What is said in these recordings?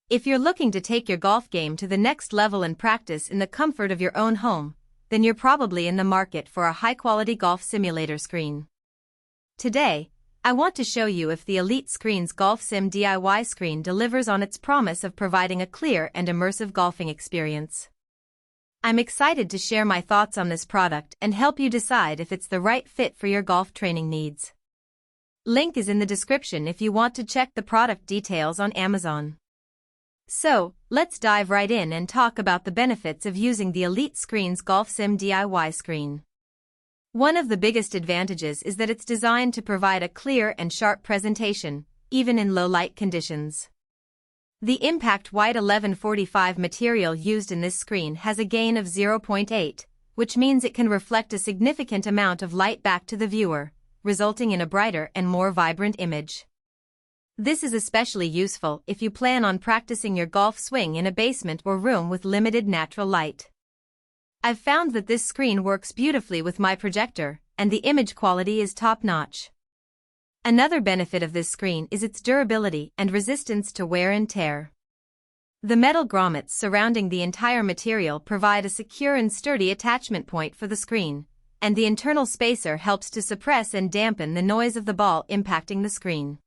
If you're looking to take your golf game to the next level and practice in the comfort of your own home, then you're probably in the market for a high-quality golf simulator screen. Today, I want to show you if the Elite Screens GolfSim DIY screen delivers on its promise of providing a clear and immersive golfing experience. I'm excited to share my thoughts on this product and help you decide if it's the right fit for your golf training needs. Link is in the description if you want to check the product details on Amazon. So, let's dive right in and talk about the benefits of using the Elite Screens GolfSim DIY screen. One of the biggest advantages is that it's designed to provide a clear and sharp presentation, even in low light conditions. The ImpactWhite 1145 material used in this screen has a gain of 0.8, which means it can reflect a significant amount of light back to the viewer, resulting in a brighter and more vibrant image. This is especially useful if you plan on practicing your golf swing in a basement or room with limited natural light. I've found that this screen works beautifully with my projector, and the image quality is top-notch. Another benefit of this screen is its durability and resistance to wear and tear. The metal grommets surrounding the entire material provide a secure and sturdy attachment point for the screen, and the internal spacer helps to suppress and dampen the noise of the ball impacting the screen.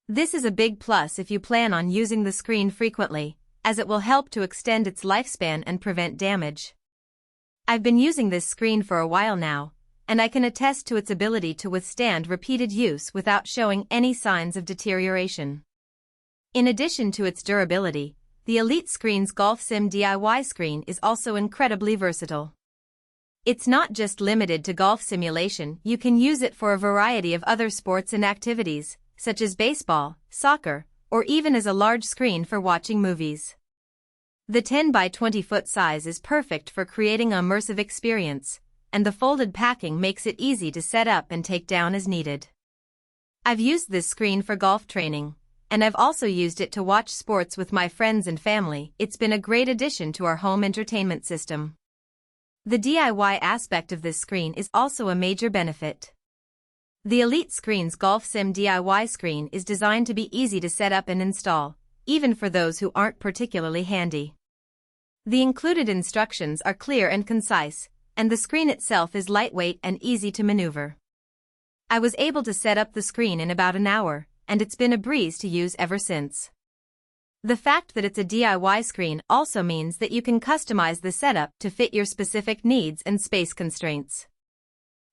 This is a big plus if you plan on using the screen frequently, as it will help to extend its lifespan and prevent damage. I've been using this screen for a while now, and I can attest to its ability to withstand repeated use without showing any signs of deterioration. In addition to its durability, the Elite Screens GolfSim DIY screen is also incredibly versatile. It's not just limited to golf simulation, you can use it for a variety of other sports and activities, such as baseball, soccer, or even as a large screen for watching movies. The 10 by 20 foot size is perfect for creating an immersive experience, and the folded packing makes it easy to set up and take down as needed. I've used this screen for golf training, and I've also used it to watch sports with my friends and family. It's been a great addition to our home entertainment system. The DIY aspect of this screen is also a major benefit. The Elite Screens GolfSim DIY screen is designed to be easy to set up and install, even for those who aren't particularly handy. The included instructions are clear and concise, and the screen itself is lightweight and easy to maneuver. I was able to set up the screen in about an hour, and it's been a breeze to use ever since. The fact that it's a DIY screen also means that you can customize the setup to fit your specific needs and space constraints.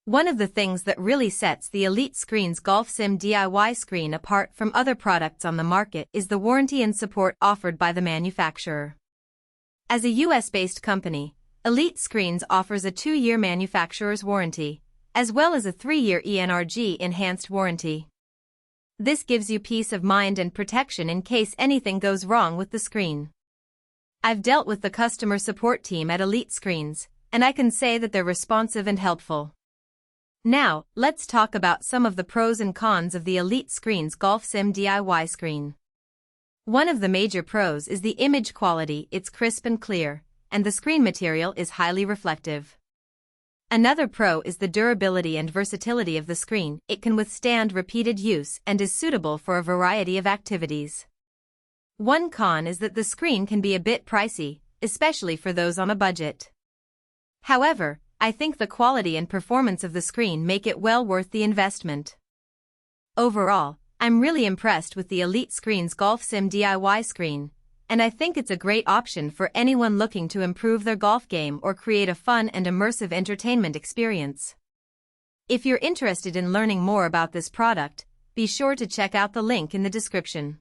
One of the things that really sets the Elite Screens GolfSim DIY screen apart from other products on the market is the warranty and support offered by the manufacturer. As a US-based company, Elite Screens offers a 2-year manufacturer's warranty, as well as a 3-year ENRG enhanced warranty. This gives you peace of mind and protection in case anything goes wrong with the screen. I've dealt with the customer support team at Elite Screens, and I can say that they're responsive and helpful. Now, let's talk about some of the pros and cons of the Elite Screens GolfSim DIY screen. One of the major pros is the image quality. It's crisp and clear, and the screen material is highly reflective. Another pro is the durability and versatility of the screen. It can withstand repeated use and is suitable for a variety of activities. One con is that the screen can be a bit pricey, especially for those on a budget. However, I think the quality and performance of the screen make it well worth the investment. Overall, I'm really impressed with the Elite Screens GolfSim DIY screen, and I think it's a great option for anyone looking to improve their golf game or create a fun and immersive entertainment experience. If you're interested in learning more about this product, be sure to check out the link in the description.